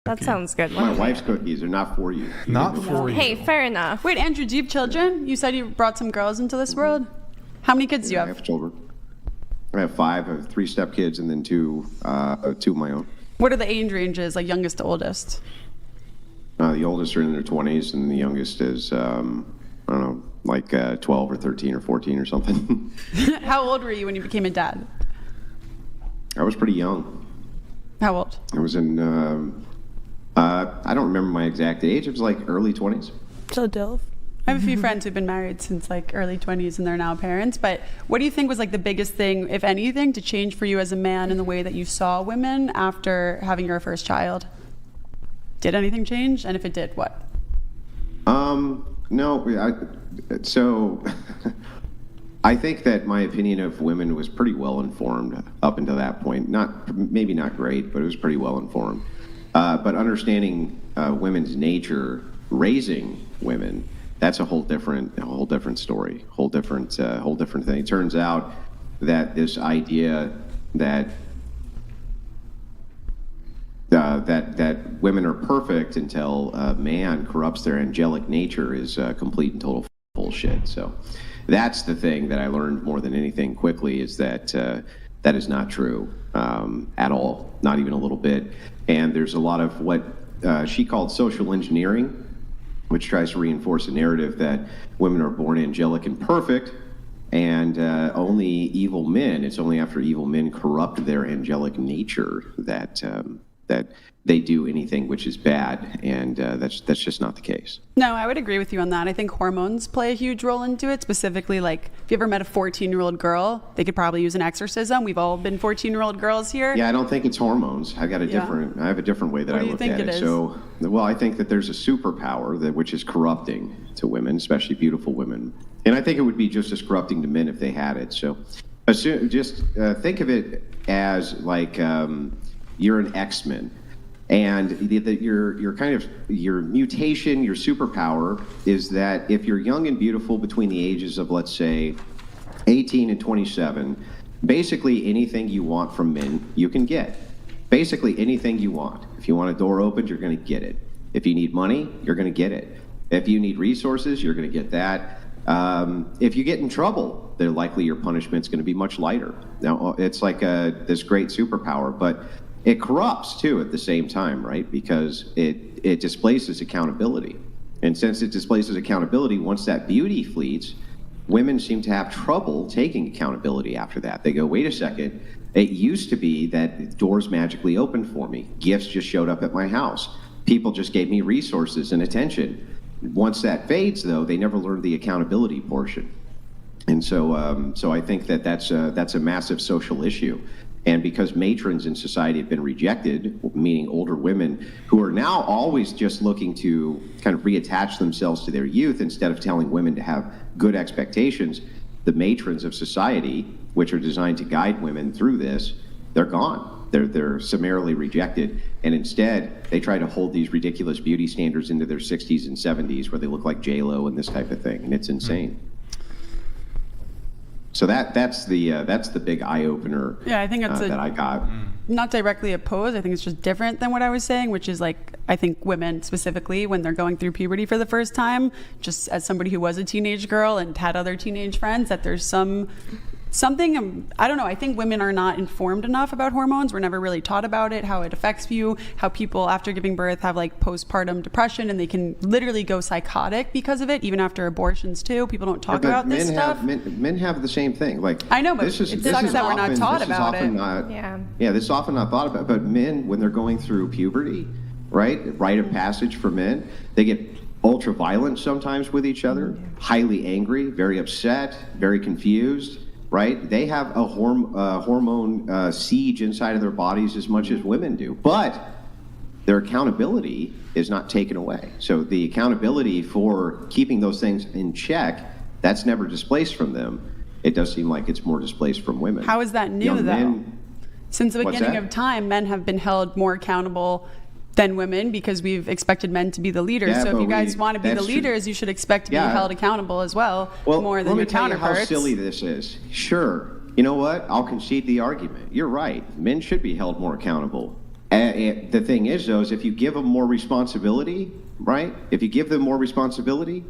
That sounds good. My wife's cookies are not for you. Not for you. Hey, fair enough. Wait, Andrew, do you have children? You said you brought some girls into this world. How many kids do you I have? have children. I have 5. I have 3 stepkids and then 2 of my own. What are the age ranges, like youngest to oldest? The oldest are in their 20s, and the youngest is, I don't know, like 12 or 13 or 14 or something. How old were you when you became a dad? I was pretty young. How old? I was in, I don't remember my exact age. It was like early 20s. So DILF. I have a few friends who've been married since like early 20s and they're now parents. But what do you think was like the biggest thing, if anything, to change for you as a man in the way that you saw women after having your first child? Did anything change? And if it did, what? No, so I think that my opinion of women was pretty well informed up until that point. Maybe not great, but it was pretty well informed. But understanding women's nature, raising women, that's a whole different story, whole different thing. It turns out that this idea that women are perfect until a man corrupts their angelic nature is complete and total bullshit. So that's the thing that I learned more than anything quickly, is that that is not true at all, not even a little bit. And there's a lot of what she called social engineering, which tries to reinforce a narrative that women are born angelic and perfect, and only evil men, it's only after evil men corrupt their angelic nature that they do anything which is bad, and that's just not the case. No, I would agree with you on that. I think hormones play a huge role into it. Specifically, like if you ever met a 14-year-old girl, they could probably use an exorcism. We've all been 14-year-old girls here. Yeah, I don't think it's hormones. I have a different way that I look at it. So, well, I think that there's a superpower which is corrupting to women, especially beautiful women, and I think it would be just as corrupting to men if they had it. So, just think of it as like you're an X-Men. And your mutation, your superpower is that if you're young and beautiful between the ages of, let's say, 18 and 27, basically anything you want from men, you can get. Basically anything you want. If you want a door opened, you're going to get it. If you need money, you're going to get it. If you need resources, you're going to get that. If you get in trouble, they're likely your punishment's going to be much lighter. Now, it's like this great superpower, but it corrupts too at the same time, right? Because it displaces accountability. And since it displaces accountability, once that beauty fleets, women seem to have trouble taking accountability after that. They go, wait a second, it used to be that doors magically opened for me. Gifts just showed up at my house. People just gave me resources and attention. Once that fades, though, they never learned the accountability portion. And so I think that's a massive social issue. And because matrons in society have been rejected, meaning older women who are now always just looking to kind of reattach themselves to their youth instead of telling women to have good expectations, the matrons of society, which are designed to guide women through this, they're gone. They're summarily rejected. And instead, they try to hold these ridiculous beauty standards into their 60s and 70s where they look like J-Lo and this type of thing. And it's insane. So that's the big eye opener. Yeah, I think it's that I got. Not directly opposed. I think it's just different than what I was saying, which is like I think women specifically when they're going through puberty for the first time, just as somebody who was a teenage girl and had other teenage friends, that there's something, I don't know, I think women are not informed enough about hormones. We're never really taught about it, how it affects you, how people after giving birth have like postpartum depression and they can literally go psychotic because of it, even after abortions too. People don't talk about this stuff. Men have the same thing. Like I know, but it sucks that we're not taught about it. Yeah, this is often not thought about. But men, when they're going through puberty, right, rite of passage for men, they get ultra violent sometimes with each other, highly angry, very upset, very confused. Right? They have a hormone siege inside of their bodies as much as women do. But their accountability is not taken away. So the accountability for keeping those things in check, that's never displaced from them. It does seem like it's more displaced from women. How is that new, though? Since the beginning of time, men have been held more accountable than women because we've expected men to be the leaders. So if you guys want to be the leaders, you should expect to be held accountable as well, more than your counterparts. Let me tell you how silly this is. Sure, you know what? I'll concede the argument. You're right. Men should be held more accountable. And the thing is, though, is if you give them more responsibility, right? If you give them more responsibility,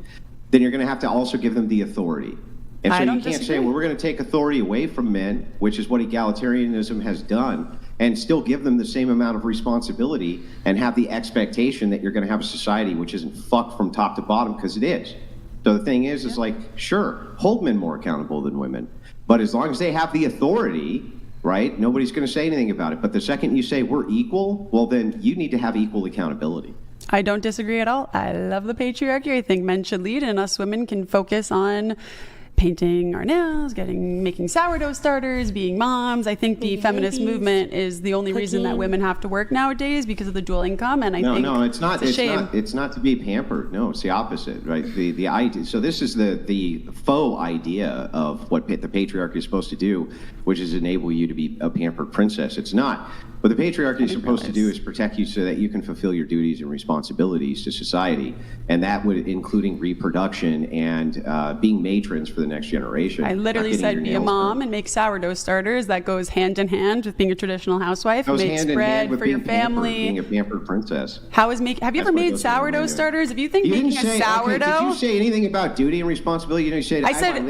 then you're going to have to also give them the authority. And so you can't say, well, we're going to take authority away from men, which is what egalitarianism has done, and still give them the same amount of responsibility and have the expectation that you're going to have a society which isn't fucked from top to bottom, because it is. So the thing is like, sure, hold men more accountable than women, but as long as they have the authority, right, nobody's going to say anything about it. But the second you say we're equal, well, then you need to have equal accountability. I don't disagree at all. I love the patriarchy. I think men should lead, and us women can focus on painting our nails, making sourdough starters, being moms. I think the feminist movement is the only reason that women have to work nowadays, because of the dual income. And I think it's not. It's not to be pampered. No, it's the opposite, right? The idea. So this is the faux idea of what the patriarchy is supposed to do, which is enable you to be a pampered princess. It's not. What the patriarchy is supposed to do is protect you so that you can fulfill your duties and responsibilities to society, and that would including reproduction and being matrons for the next generation. I literally said be a mom and make sourdough starters. That goes hand in hand with being a traditional housewife. Makes bread for your family. Being a pampered princess. Have you ever made sourdough starters? If you think making a sourdough, did you say anything about duty and responsibility? You said I said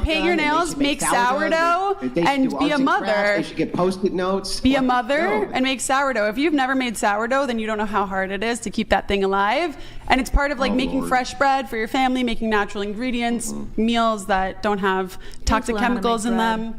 paint your nails, make sourdough, and be a mother. They should get Post-it notes. Be a mother and make sourdough. If you've never made sourdough, then you don't know how hard it is to keep that thing alive. And it's part of making fresh bread for your family, making natural ingredients, meals that don't have toxic chemicals in them.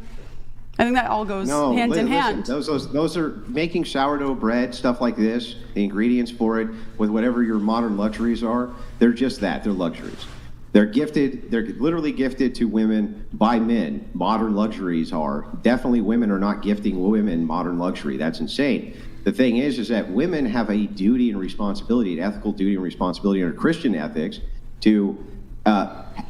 I think that all goes hand in hand. Those are making sourdough bread, stuff like this, the ingredients for it, with whatever your modern luxuries are. They're just that. They're luxuries. They're gifted. They're literally gifted to women by men. Modern luxuries are. Definitely women are not gifting women modern luxury. That's insane. The thing is that women have a duty and responsibility, an ethical duty and responsibility under Christian ethics to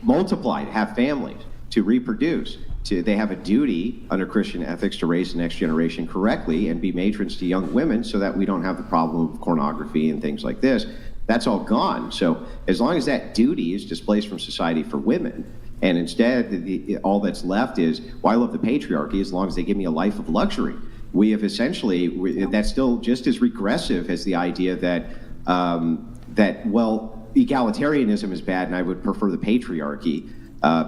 multiply, to have families, to reproduce. They have a duty under Christian ethics to raise the next generation correctly and be matrons to young women so that we don't have the problem of pornography and things like this. That's all gone. So as long as that duty is displaced from society for women, and instead all that's left is, well, I love the patriarchy as long as they give me a life of luxury. We have essentially, that's still just as regressive as the idea that, egalitarianism is bad and I would prefer the patriarchy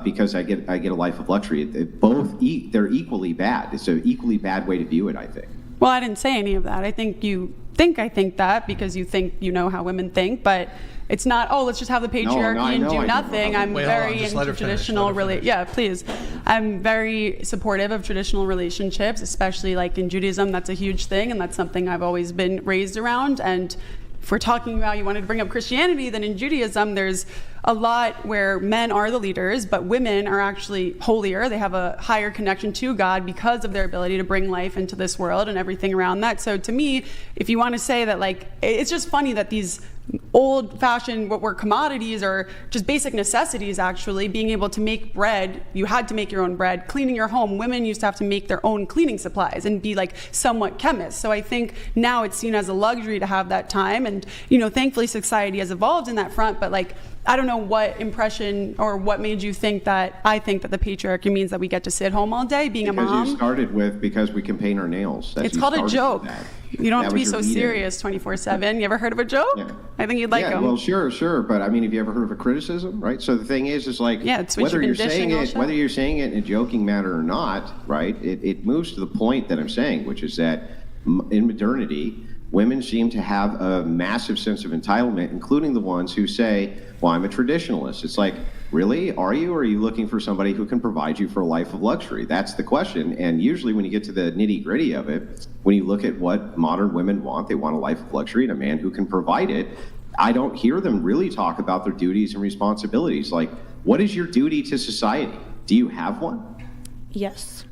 because I get a life of luxury. They're equally bad. It's an equally bad way to view it, I think. Well, I didn't say any of that. I think you I think that because you think you know how women think, but it's not, let's just have the patriarchy and do nothing. I'm very into traditional please. I'm very supportive of traditional relationships, especially in Judaism. That's a huge thing, and that's something I've always been raised around. And if we're talking about, you wanted to bring up Christianity, then in Judaism, there's a lot where men are the leaders, but women are actually holier. They have a higher connection to God because of their ability to bring life into this world and everything around that. So to me, if you want to say that, it's just funny that these old-fashioned, what were commodities or just basic necessities, actually, being able to make bread, you had to make your own bread, cleaning your home, women used to have to make their own cleaning supplies and be somewhat chemists. So I think now it's seen as a luxury to have that time, and thankfully society has evolved in that front, but I don't know what impression or what made you think that I think that the patriarchy means that we get to sit home all day being a mom. Because you started with because we can paint our nails. It's called a joke. You don't have to be so serious 24/7. You ever heard of a joke? Yeah. I think you'd like them. Well, sure. But I mean, have you ever heard of a criticism, right? So the thing is it's whether you're saying it in a joking manner or not, right? It moves to the point that I'm saying, which is that in modernity, women seem to have a massive sense of entitlement, including the ones who say, well, I'm a traditionalist. It's really? Are you? Or are you looking for somebody who can provide you for a life of luxury? That's the question. And usually when you get to the nitty-gritty of it, when you look at what modern women want, they want a life of luxury and a man who can provide it. I don't hear them really talk about their duties and responsibilities. What is your duty to society? Do you have one? Yes.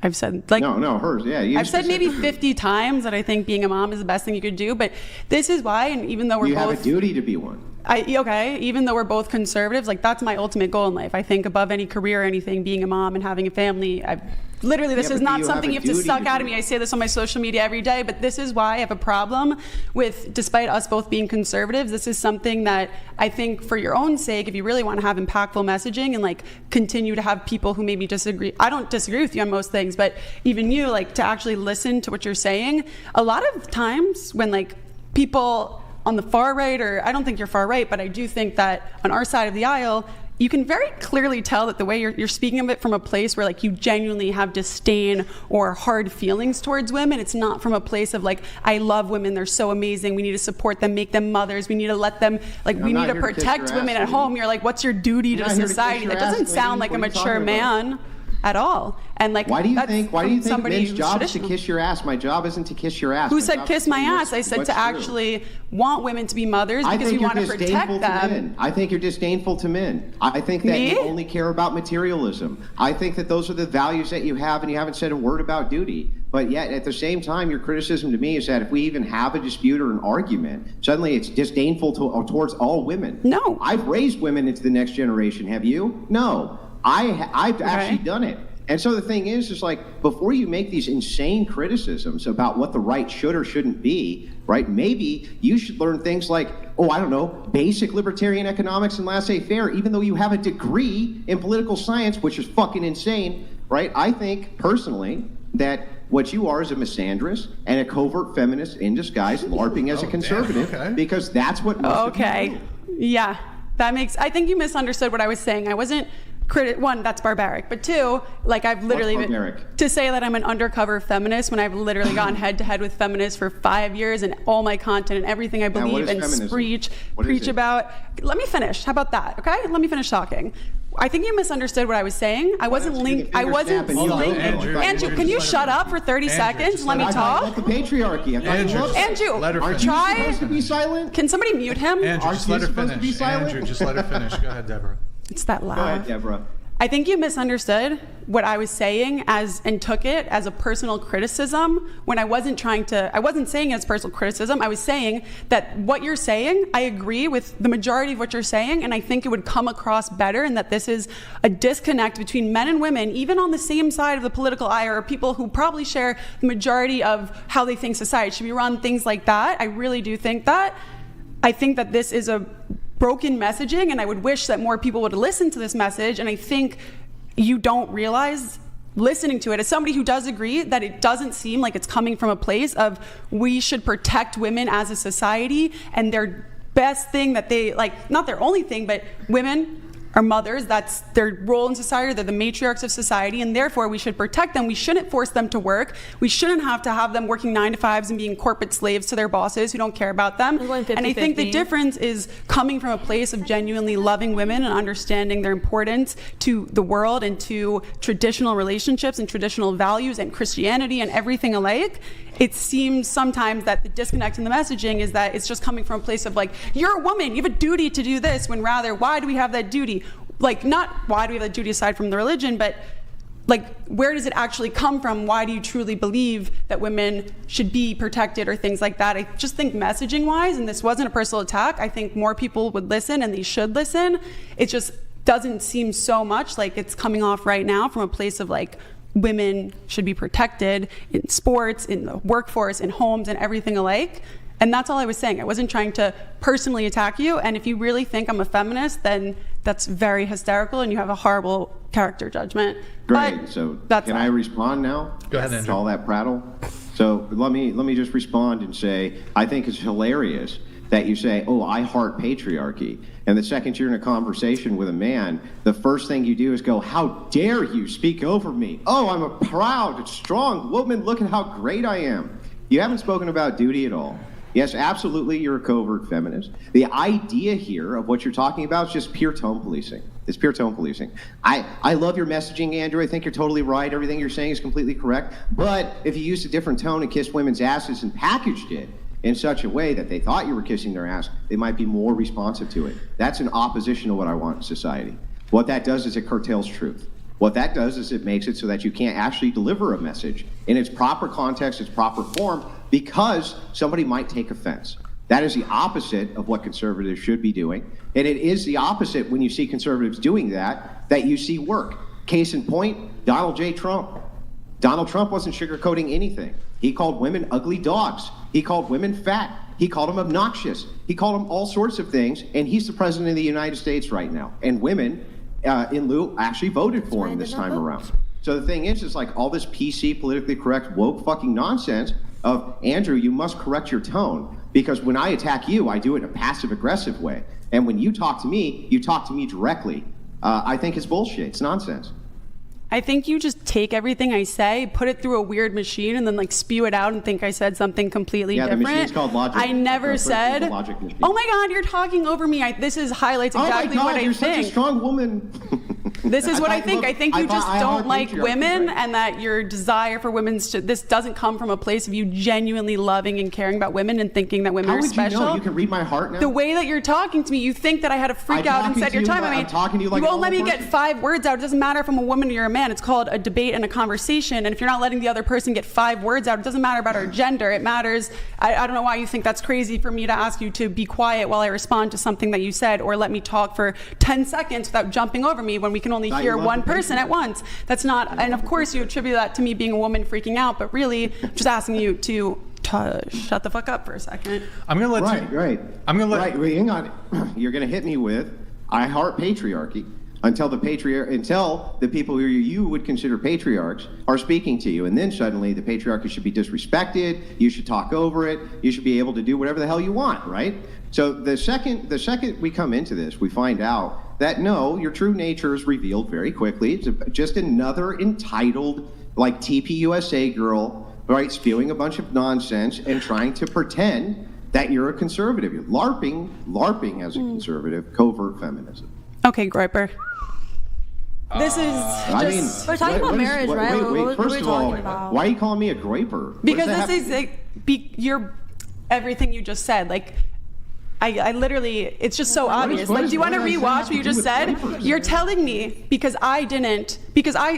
I've said no, hers. Yeah, I've said maybe 50 times that I think being a mom is the best thing you could do. But this is why, and even though you have a duty to be one. Even though we're both conservatives, that's my ultimate goal in life. I think above any career or anything, being a mom and having a family, literally, this Yeah, is but not you something have you a have to duty suck to out do of me. it. I say this on my social media every day, but this is why I have a problem with, despite us both being conservatives, this is something that I think for your own sake, if you really want to have impactful messaging and like continue to have people who maybe disagree, I don't disagree with you on most things, but even you, like to actually listen to what you're saying. A lot of times when like people on the far right, or I don't think you're far right, but I do think that on our side of the aisle, you can very clearly tell that the way you're speaking of it from a place where like you genuinely have disdain or hard feelings towards women. It's not from a place of like, I love women, they're so amazing, we need to support them, make them mothers, we need to let them, like we need to protect women at home. You're like, what's your duty to society? That doesn't sound like a mature man at all. And like, why do you think men's job is to traditional. kiss your ass? My job isn't to kiss your ass. Who My said job kiss is my tell you ass? I said what's to true. actually want women to be mothers I because think we you're want to disdainful protect to them. men. I think you're disdainful to men. I think that Me? you only care about materialism. I think that those are the values that you have, and you haven't said a word about duty. But yet, at the same time, your criticism to me is that if we even have a dispute or an argument, suddenly it's disdainful towards all women. No. I've raised women into the next generation. Have you? No. I've actually done it. And so the thing is like, before you make these insane criticisms about what the right should or shouldn't be, right, maybe you should learn things like, oh, I don't know, basic libertarian economics and laissez-faire, even though you have a degree in political science, which is fucking insane, right? I think, personally, that what you are is a misandrist and a covert feminist in disguise, LARPing as a conservative, because that's what most of you do. Yeah, that makes, I think you misunderstood what I was saying. I wasn't, one, that's barbaric, but two, like I've literally to say that I'm an undercover feminist when I've literally gone head to head with feminists for 5 years, and all my content and everything I believe and preach about. Let me finish. How about that? Okay, let me finish talking. I think you misunderstood what I was saying. I wasn't linking. Andrew, can you shut up for 30 seconds? Let me talk. The patriarchy. Andrew, try. Supposed to be silent? Can somebody mute him? Andrew, just let her finish. Andrew, just let her finish. Go ahead, Deborah. It's that loud. Go ahead, Deborah. I think you misunderstood what I was saying and took it as a personal criticism when I wasn't saying it as personal criticism. I was saying that what you're saying, I agree with the majority of what you're saying, and I think it would come across better, and that this is a disconnect between men and women, even on the same side of the political aisle, or people who probably share the majority of how they think society should be run, things like that. I really do think that. I think that this is a broken messaging, and I would wish that more people would listen to this message, and I think you don't realize listening to it, as somebody who does agree, that it doesn't seem like it's coming from a place of we should protect women as a society, and their best thing that they, like, not their only thing, but women are mothers, that's their role in society, they're the matriarchs of society, and therefore we should protect them. We shouldn't force them to work. We shouldn't have to have them working 9 to 5s and being corporate slaves to their bosses who don't care about them. And I think the difference is coming from a place of genuinely loving women and understanding their importance to the world and to traditional relationships and traditional values and Christianity and everything alike. It seems sometimes that the disconnect in the messaging is that it's just coming from a place of like, you're a woman, you have a duty to do this, when rather, why do we have that duty? Like, not why do we have that duty aside from the religion, but like, where does it actually come from? Why do you truly believe that women should be protected or things like that? I just think messaging wise, and this wasn't a personal attack, I think more people would listen and they should listen. It just doesn't seem so much like it's coming off right now from a place of like, women should be protected in sports, in the workforce, in homes, and everything alike. And that's all I was saying. I wasn't trying to personally attack you. And if you really think I'm a feminist, then that's very hysterical and you have a horrible character judgment. Great. But so that's can I respond now? Go ahead, Andrew. To all that prattle? So let me just respond and say, I think it's hilarious that you say, oh, I heart patriarchy. And the second you're in a conversation with a man, the first thing you do is go, how dare you speak over me? Oh, I'm a proud, strong woman. Look at how great I am. You haven't spoken about duty at all. Yes, absolutely, you're a covert feminist. The idea here of what you're talking about is just pure tone policing. It's pure tone policing. I love your messaging, Andrew. I think you're totally right. Everything you're saying is completely correct. But if you used a different tone and kissed women's asses and packaged it in such a way that they thought you were kissing their ass, they might be more responsive to it. That's in opposition to what I want in society. What that does is it curtails truth. What that does is it makes it so that you can't actually deliver a message in its proper context, its proper form, because somebody might take offense. That is the opposite of what conservatives should be doing. And it is the opposite when you see conservatives doing that you see work. Case in point, Donald J. Trump. Donald Trump wasn't sugarcoating anything. He called women ugly dogs. He called women fat. He called them obnoxious. He called them all sorts of things, and he's the president of the United States right now. And women, in lieu, actually voted for him this time around. So the thing is, it's like all this PC, politically correct, woke fucking nonsense of, Andrew, you must correct your tone, because when I attack you, I do it in a passive-aggressive way. And when you talk to me, you talk to me directly. I think it's bullshit. It's nonsense. I think you just take everything I say, put it through a weird machine, and then like spew it out and think I said something completely different. The machine's called logic. I never said, oh my God, you're talking over me. This highlights exactly what I you're think. Such a strong woman. This is what I think. I think you just don't like women, and that your desire for this doesn't come from a place of you genuinely loving and caring about women and thinking that women are special. You know? You can read my heart now. The way that you're talking to me, you think that I had to freak out and set your time. I'm talking to you like you won't let me get 5 words out. It doesn't matter if I'm a woman or you're a man. It's called a debate and a conversation. And if you're not letting the other person get 5 words out, it doesn't matter about our gender. It matters. I don't know why you think that's crazy for me to ask you to be quiet while I respond to something that you said, or let me talk for 10 seconds without jumping over me when we can only hear one person at once. That's not, and of course you attribute that to me being a woman freaking out, but really just asking you to shut the fuck up for a second. I'm gonna let Right. I'm gonna let. Right. Wait, hang on. You're gonna hit me with, I heart patriarchy until the people who you would consider patriarchs are speaking to you, and then suddenly the patriarchy should be disrespected. You should talk over it. You should be able to do whatever the hell you want, right? So the second we come into this, we find out that no, your true nature is revealed very quickly. It's just another entitled, like TPUSA girl, right, spewing a bunch of nonsense and trying to pretend that you're a conservative. You're LARPing as a conservative, covert feminism. Okay, Groiper. This is just... We're talking about marriage, right? Wait, first of all, why are you calling me a groiper? Because this is you're everything you just said. Like, I literally, it's just so obvious. Like, do you want to rewatch what you just said? You're telling me because I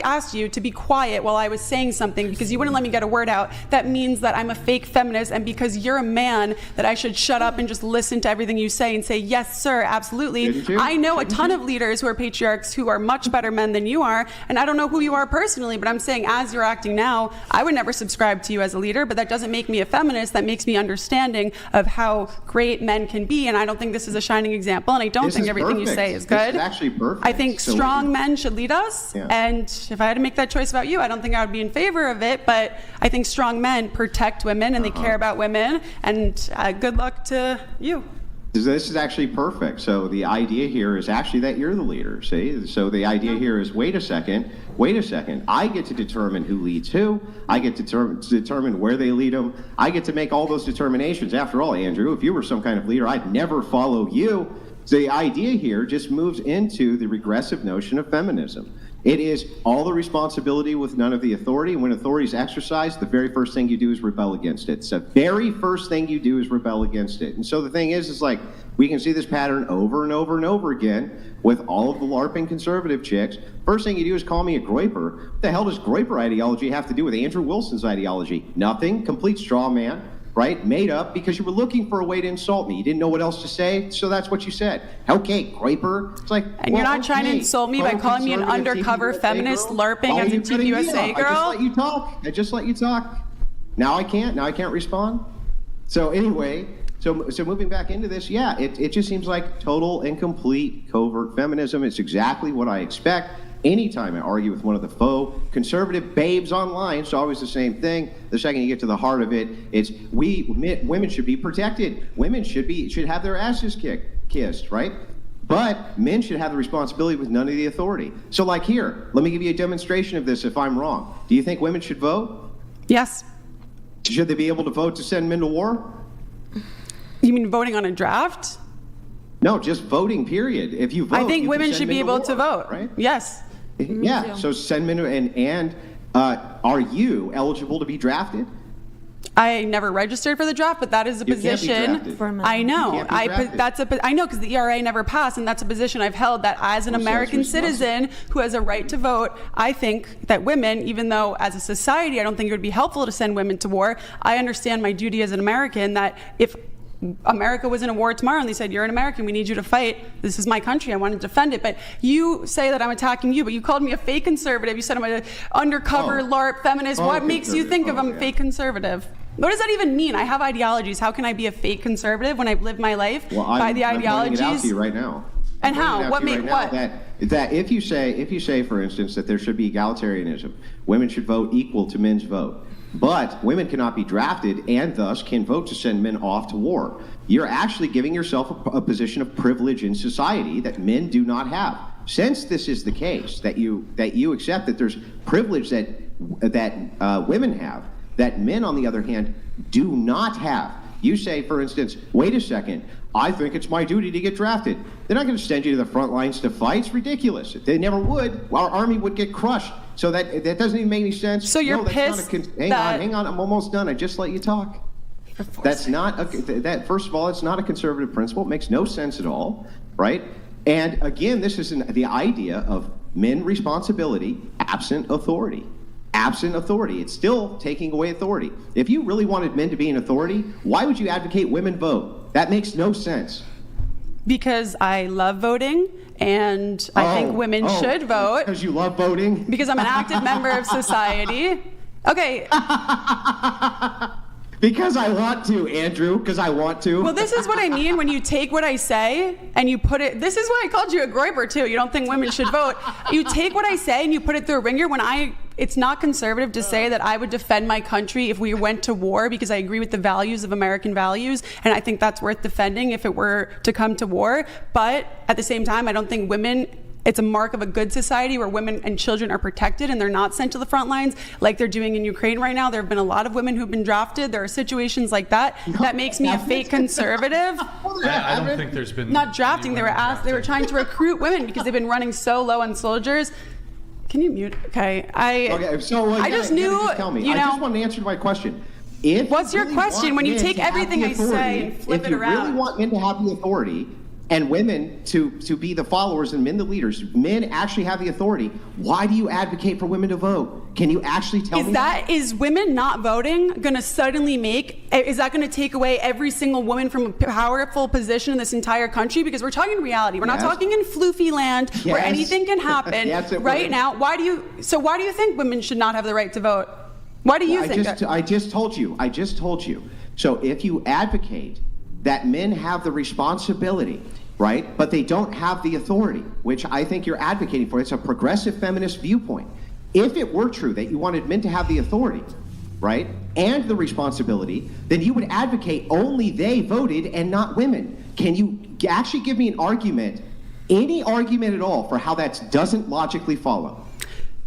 asked you to be quiet while I was saying something because you wouldn't let me get a word out. That means that I'm a fake feminist, and because you're a man, that I should shut up and just listen to everything you say and say, yes, sir, absolutely. I know a ton of leaders who are patriarchs who are much better men than you are, and I don't know who you are personally, but I'm saying as you're acting now, I would never subscribe to you as a leader, but that doesn't make me a feminist. That makes me understanding of how great men can be. And I don't think this is a shining example, and I don't think everything you say is good. This is actually perfect. I think strong men should lead us, and if I had to make that choice about you, I don't think I would be in favor of it, but I think strong men protect women, and they care about women, and good luck to you. This is actually perfect. So the idea here is actually that you're the leader, see? So the idea here is, wait a second, I get to determine who leads who. I get to determine where they lead them. I get to make all those determinations. After all, Andrew, if you were some kind of leader, I'd never follow you. So the idea here just moves into the regressive notion of feminism. It is all the responsibility with none of the authority. When authority is exercised, the very first thing you do is rebel against it. So the very first thing you do is rebel against it. And so the thing is like, we can see this pattern over and over and over again with all of the LARPing conservative chicks. First thing you do is call me a groiper. What the hell does groiper ideology have to do with Andrew Wilson's ideology? Nothing. Complete straw man. Right? Made up because you were looking for a way to insult me. You didn't know what else to say, so that's what you said. Okay, groiper. It's like, and you're not trying to insult me by calling me an undercover femovist LARPing as a TPUSA girl? I just let you talk. Now I can't respond. So anyway, so moving back into this, it just seems like total and complete covert feminism. It's exactly what I expect. Anytime I argue with one of the faux conservative babes online, it's always the same thing. The second you get to the heart of it, it's women should be protected. Women should have their asses kissed, right? But men should have the responsibility with none of the authority. So like here, let me give you a demonstration of this if I'm wrong. Do you think women should vote? Yes. Should they be able to vote to send men to war? You mean voting on a draft? No, just voting, period. If you vote, I think women should be able to vote. Right? Yes. Yeah, so send men and are you eligible to be drafted? I never registered for the draft, but that is a position. I know. I know because the ERA never passed, and that's a position I've held. That as an American citizen who has a right to vote, I think that women, even though as a society I don't think it would be helpful to send women to war, I understand my duty as an American that if America was in a war tomorrow and they said, you're an American, we need you to fight. This is my country, I want to defend it. But you say that I'm attacking you, but you called me a fake conservative. You said I'm an undercover LARP feminist. What makes you think of I'm a fake conservative? What does that even mean? I have ideologies. How can I be a fake conservative when I've lived my life by the ideologies? I'm pointing it out to you right now. And how? What make what? That if you say, for instance, that there should be egalitarianism, women should vote equal to men's vote, but women cannot be drafted and thus can vote to send men off to war, you're actually giving yourself a position of privilege in society that men do not have. Since this is the case, that you accept that there's privilege that women have, that men, on the other hand, do not have. You say, for instance, wait a second, I think it's my duty to get drafted. They're not going to send you to the front lines to fight. It's ridiculous. They never would. Our army would get crushed. So that doesn't even make any sense. So you're pissed hang on, I'm almost done. I just let you talk. That's not first of all, it's not a conservative principle. It makes no sense at all, right? And again, this is the idea of men responsibility absent authority. Absent authority. It's still taking away authority. If you really wanted men to be an authority, why would you advocate women vote? That makes no sense. Because I love voting, and I think women should vote. Because you love voting? Because I'm an active member of society. Okay. Because I want to, Andrew. Because I want to. Well, this is what I mean when you take what I say and you put it. This is why I called you a groiper too. You don't think women should vote. You take what I say and you put it through a ringer. It's not conservative to say that I would defend my country if we went to war, because I agree with the values of American values, and I think that's worth defending if it were to come to war. But at the same time, I don't think it's a mark of a good society where women and children are protected and they're not sent to the front lines like they're doing in Ukraine right now. There have been a lot of women who've been drafted. There are situations like that. That makes me a fake conservative. I don't think there's been... Not drafting. They were trying to recruit women because they've been running so low on soldiers. Can you mute? Okay. I just tell me. I just want to answer my question. What's your question? When you take everything I say and flip it around. If you really want men to have the authority and women to be the followers and men the leaders, men actually have the authority, why do you advocate for women to vote? Can you actually tell me that? Is women not voting going to suddenly is that going to take away every single woman from a powerful position in this entire country? Because we're talking reality. We're not talking in floofy land where anything can happen right now. Why do you think women should not have the right to vote? Why do you think that? I just told you. So if you advocate that men have the responsibility, right, but they don't have the authority, which I think you're advocating for. It's a progressive feminist viewpoint. If it were true that you wanted men to have the authority, right, and the responsibility, then you would advocate only they voted and not women. Can you actually give me an argument, any argument at all, for how that doesn't logically follow?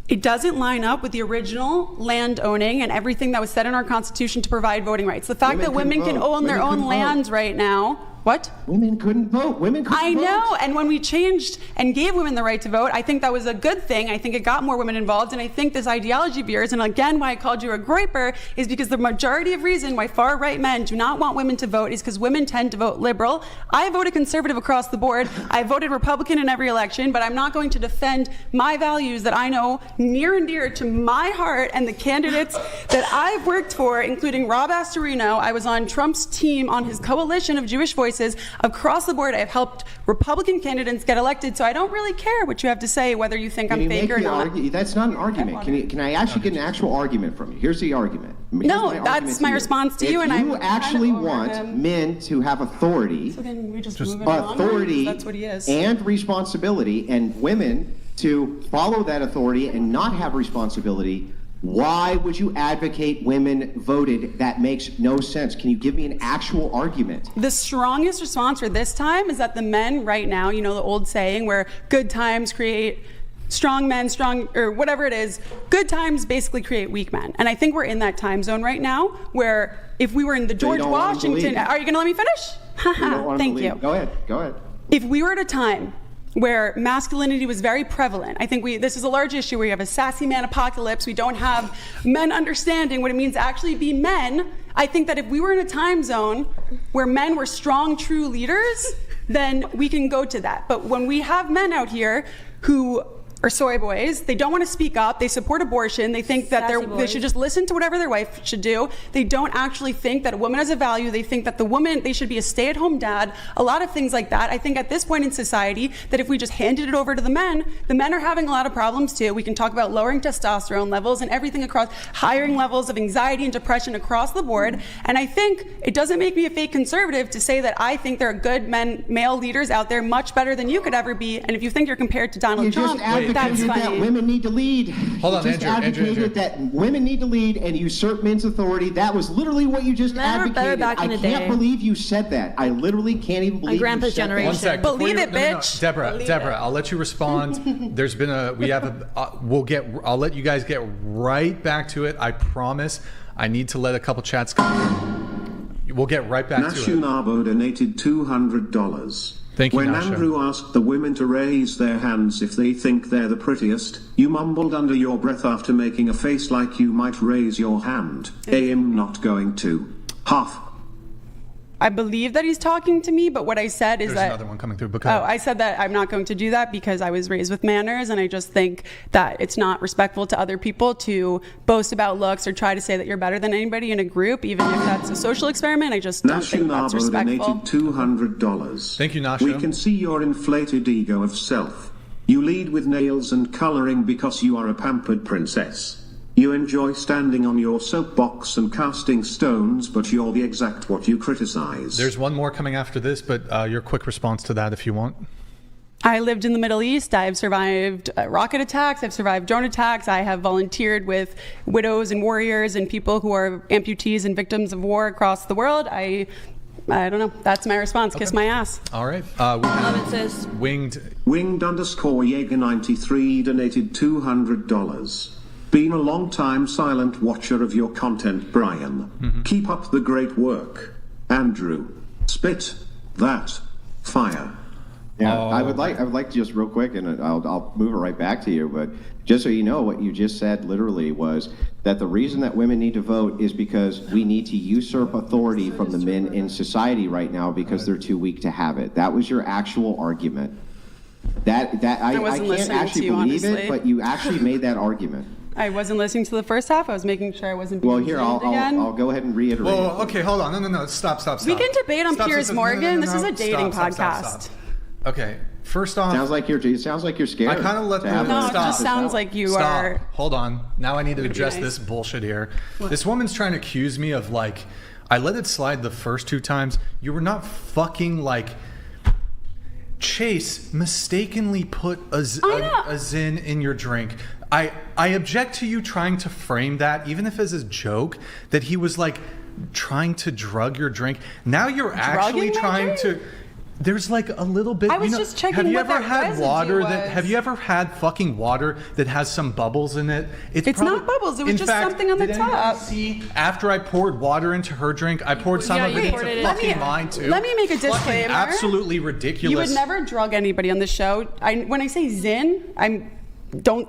It doesn't line up with the original land owning and everything that was said in our Constitution to provide voting rights. The fact that women can own their own lands right now. What? Women couldn't vote. I know. And when we changed and gave women the right to vote, I think that was a good thing. I think it got more women involved. And I think this ideology of yours, and again, why I called you a groiper, is because the majority of reason why far-right men do not want women to vote is because women tend to vote liberal. I voted conservative across the board. I voted Republican in every election, but I'm not going to defend my values that I know near and dear to my heart and the candidates that I've worked for, including Rob Astorino. I was on Trump's team on his coalition of Jewish voices. Across the board, I've helped Republican candidates get elected, so I don't really care what you have to say, whether you think I'm fake or not. That's not an argument. Can I actually get an actual argument from you? Here's the argument. That's my response to you. If you actually want men to have authority, that's what he is, and responsibility, and women to follow that authority and not have responsibility, why would you advocate women voted? That makes no sense. Can you give me an actual argument? The strongest response for this time is that the men right now, you know the old saying where good times create strong men, or whatever it is, good times basically create weak men. And I think we're in that time zone right now where if we were in the George Washington, are you going to let me finish? Thank you. Go ahead. If we were at a time where masculinity was very prevalent. I think this is a large issue where you have a sassy man apocalypse. We don't have men understanding what it means to actually be men. I think that if we were in a time zone where men were strong, true leaders, then we can go to that. But when we have men out here who or soy boys. They don't want to speak up. They support abortion. They think that they should just listen to whatever their wife should do. They don't actually think that a woman has a value. They think that they should be a stay-at-home dad. A lot of things like that. I think at this point in society that if we just handed it over to the men are having a lot of problems too. We can talk about lowering testosterone levels and everything across, hiring levels of anxiety and depression across the board. And I think it doesn't make me a fake conservative to say that I think there are good male leaders out there much better than you could ever be. And if you think you're compared to Donald Trump, that's funny. That women need to lead. Hold on, Andrew. Advocated that women need to lead and usurp men's authority. That was literally what you just advocated. I can't believe you said that. I literally can't even believe Grandpa's you said generation. One sec. Believe it, bitch. Deborah, I'll let you respond. There's been I'll let you guys get right back to it. I promise. I need to let a couple chats come. We'll get right back to it. Nashunabo donated $200. Thank you, When Nasha. Andrew asked the women to raise their hands if they think they're the prettiest, you mumbled under your breath after making a face like you might raise your hand. I'm not going to. Half. I believe that he's talking to me, but what I said is There's that another one coming through. I said that I'm not going to do that because I was raised with manners, and I just think that it's not respectful to other people to boast about looks or try to say that you're better than anybody in a group, even if that's a social experiment. I just don't think that's respectful. Donated $200. Thank you, Nasha. We can see your inflated ego of self. You lead with nails and coloring because you are a pampered princess. You enjoy standing on your soapbox and casting stones, but you're the exact what you criticize. There's one more coming after this, but your quick response to that if you want. I lived in the Middle East. I've survived rocket attacks. I've survived drone attacks. I have volunteered with widows and warriors and people who are amputees and victims of war across the world. I don't know. That's my response. Okay. Kiss my ass. All right. We have Winged_Jaeger93 donated $200. Been a long time silent watcher of your content, Brian. Mm-hmm. Keep up the great work. Andrew, spit that fire. Yeah, I would like to just real quick, and I'll move it right back to you, but just so you know, what you just said literally was that the reason that women need to vote is because we need to usurp authority from the men in society right now because they're too weak to have it. That was your actual argument. I can't actually believe it, but you actually made that argument. I wasn't listening to the first half. I was making sure I wasn't being again. I'll go ahead and reiterate. Well, okay, hold on. No. Stop. We can debate on Piers Morgan. This is a dating podcast. Stop. Okay, first off, it sounds like you're scared. I kind of let No, it just sounds like you are. Hold on. Now I need to address this bullshit here. What? This woman's trying to accuse me of I let it slide the first two times. You were not fucking Chase mistakenly put a Zin in your drink. I object to you trying to frame that, even if it's a joke, that he was trying to drug your drink. Now you're actually trying to. There's a little bit. I was just checking what that residue was. Have you ever had fucking water that has some bubbles in it? It's not bubbles. It was just something on the top. See, after I poured water into her drink, I poured some of it into fucking mine too. Let me make a disclaimer. Absolutely ridiculous. You would never drug anybody on the show. When I say Zin,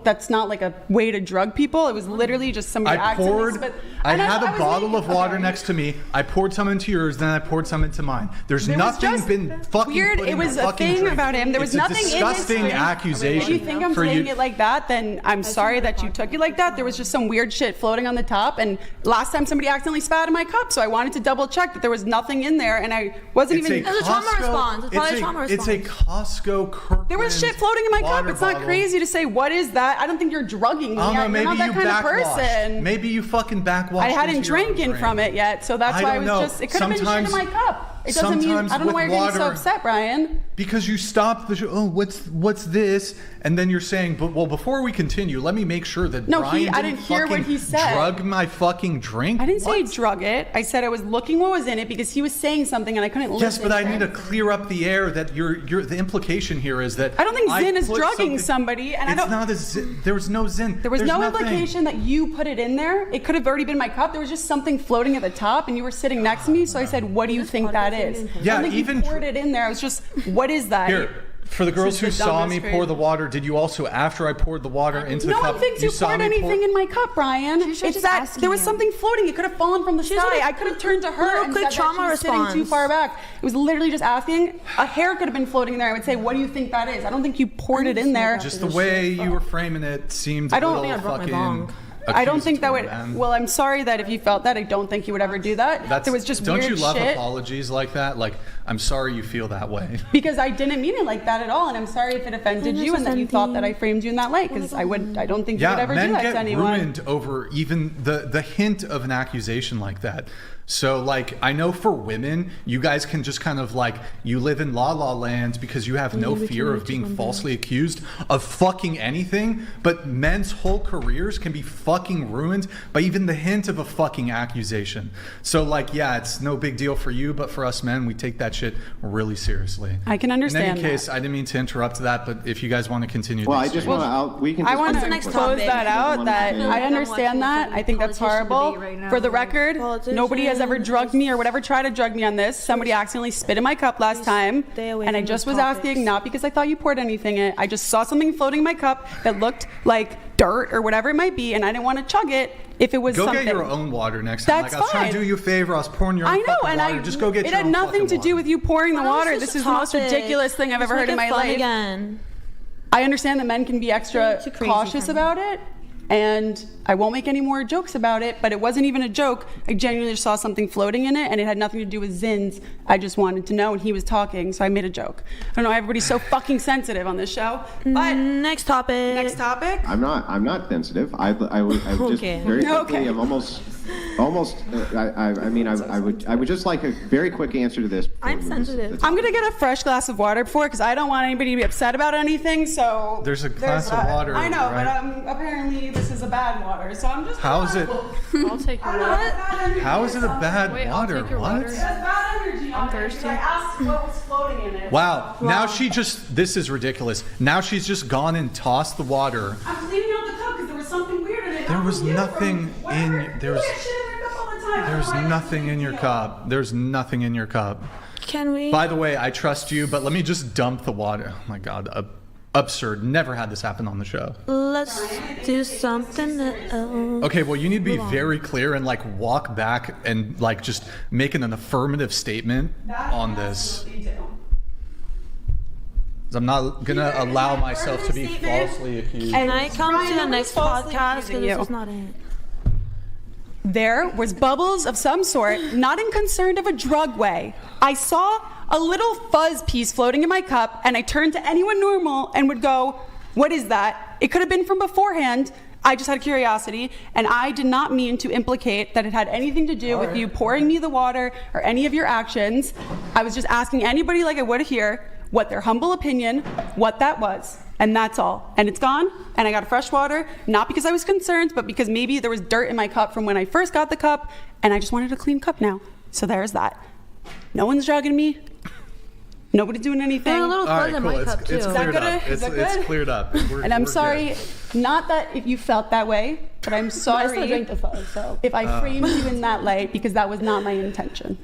that's not a way to drug people. It was literally just somebody accidentally. I had a bottle of water next to me. I poured some into yours, then I poured some into mine. There's nothing been fucking weird. Put in it was a thing drink. about him. There was nothing in his disgusting accusation. If you think I'm saying it like that, then I'm sorry that you took it like that. There was just some weird shit floating on the top. And last time somebody accidentally spat in my cup, so I wanted to double check that there was nothing in there, and I wasn't even. It's a trauma response. It's probably a trauma response. It's a Costco Kirkland. There was shit floating in my cup. It's not crazy to say what is that. I don't think you're drugging me. You're not that kind of person. Maybe you fucking backwashed. I hadn't drank from it yet, so that's why I was just. It could have been shit in my cup. It doesn't mean. I don't know why you're getting so upset, Brian. Because you stopped the show. Oh, what's this? And then you're saying, but before we continue, let me make sure that Brian I didn't hear what he said. Drug my fucking drink. I didn't say drug it. I said I was looking what was in it because he was saying something and I couldn't listen. Yes, but I need to clear up the air that the implication here is that I don't think Zin is drugging somebody. And it's not a Zin. There was no Zin. There was no implication that you put it in there. It could have already been my cup. There was just something floating at the top, and you were sitting next to me. So I said, "What do you think that is?" Yeah, I don't think you poured it in there. I was just, "What is that?" Here. For the girls who the saw me dumbest pour the water, did you also, after I poured the water into the cup, no one thinks you poured anything in my cup, Brian. It's that there was something floating. It could have fallen from the sky. I could have turned to her and said trauma that she was sitting too far back. It was literally just asking. A hair could have been floating there. I would say, what do you think that is? I don't think you poured it in there. Just the way you were framing it seemed a little fucking... I don't think that would. Well, I'm sorry that if you felt that, I don't think you would ever do that. There was just weird shit. Don't you love apologies like that? Like, I'm sorry you feel that way. Because I didn't mean it like that at all, and I'm sorry if it offended you and that you thought that I framed you in that light. Because I don't think you would ever do that to anyone. Men get ruined over even the hint of an accusation like that. So, like, I know for women, you guys can just kind of, like, you live in la-la land because you have no fear of being falsely accused of fucking anything, but men's whole careers can be fucking ruined by even the hint of a fucking accusation. So, like, yeah, it's no big deal for you, but for us men, we take that shit really seriously. I can understand In any case, I didn't mean to interrupt that, but if you guys want to continue... Well, I just want to... I want to close that out, that I understand that. I think that's horrible. For the record, nobody has ever drugged me or whatever tried to drug me on this. Somebody accidentally spit in my cup last time, and I just was asking, not because I thought you poured anything in it. I just saw something floating in my cup that looked like dirt or whatever it might be, and I didn't want to chug it if it was something. Go get your own water next time. That's like, I was trying to do you a favor. I was pouring your own fucking water. Just go get your own It had nothing to water. do with you pouring the water. This is the most ridiculous thing I've ever heard in my life. I understand that men can be extra cautious about it, and I won't make any more jokes about it, but it wasn't even a joke. I genuinely just saw something floating in it, and it had nothing to do with Zins. I just wanted to know, and he was talking, so I made a joke. I don't know, everybody's so fucking sensitive on this show. But next topic. I'm not sensitive. I would just very quickly. I'm almost. I would just like a very quick answer to this. I'm sensitive. I'm gonna get a fresh glass of water before, because I don't want anybody to be upset about anything. So there's a glass of water. I know, right? but apparently this is a bad water. So I'm just. How is it? I'll take your water. How is it a bad Wait, water? I'll take your what? water. It has bad energy on I'm thirsty. I asked what was floating in it. Wow. Now this is ridiculous. Now she's just gone and tossed the water. I'm cleaning out the cup because there was something weird in it. There was nothing in There's nothing in your cup. There's nothing in your cup. Can we? By the way, I trust you, but let me just dump the water. Oh my God. Absurd. Never had this happen on the show. Let's do something else. Okay, well, you need to be very clear and like walk back and like just making an affirmative statement on this. I'm not gonna allow myself to be falsely accused. Can I come to the next podcast? Because this is not it. There was bubbles of some sort, not in concerned of a drug way. I saw a little fuzz piece floating in my cup, and I turned to anyone normal and would go, what is that? It could have been from beforehand. I just had curiosity, and I did not mean to implicate that it had anything to do with you pouring me the water or any of your actions. I was just asking anybody like I would here what their humble opinion, what that was. And that's all. And it's gone, and I got fresh water, not because I was concerned, but because maybe there was dirt in my cup from when I first got the cup, and I just wanted a clean cup now. So there's that. No one's drugging me. Nobody's doing anything. There's a little fuzz in my cup, too. It's cleared up. It's cleared up. And I'm sorry, not that if you felt that way, but I'm sorry if I framed you in that light, because that was not my intention.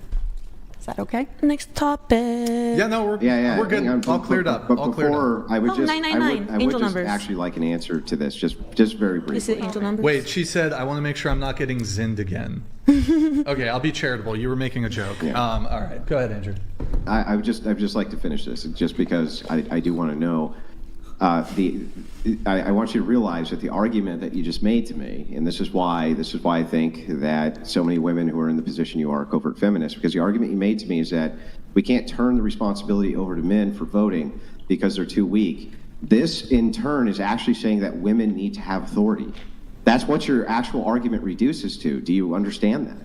Is that okay? Next topic. Yeah, no, we're good. All cleared up. But all cleared before, up. I would just, Angel just numbers. actually like an answer to this, just very briefly. Is it angel numbers? Wait, she said, I want to make sure I'm not getting zinned again. Okay, I'll be charitable. You were making a joke. Yeah. All right, go ahead, Andrew. I would just like to finish this, just because I do want to know. I want you to realize that the argument that you just made to me, and this is why I think that so many women who are in the position you are covert feminists, because the argument you made to me is that we can't turn the responsibility over to men for voting because they're too weak. This, in turn, is actually saying that women need to have authority. That's what your actual argument reduces to. Do you understand that?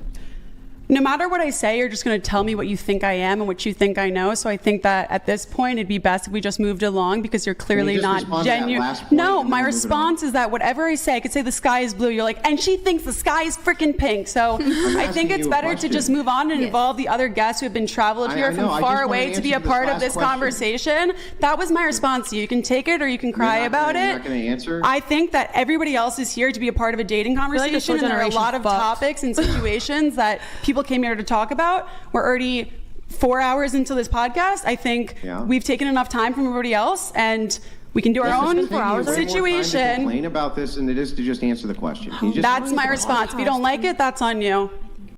No matter what I say, you're just going to tell me what you think I am and what you think I know. So I think that at this point, it'd be best if we just moved along, because you're clearly not genuine. No, my response is that whatever I say, I could say the sky is blue. You're like, and she thinks the sky is freaking pink. So I think it's better to just move on and involve the other guests who have been traveled here from far away to be a part of this conversation. That was my response to you. You can take it or you can cry about it. You're not going to answer? I think that everybody else is here to be a part of a dating conversation, and there are a lot of topics and situations that people came here to talk about. We're already 4 hours into this podcast, I think we've taken enough time from everybody else, and we can do our own situation. Complain about this, and it is to just answer the question. That's my response. If you don't like it, that's on you.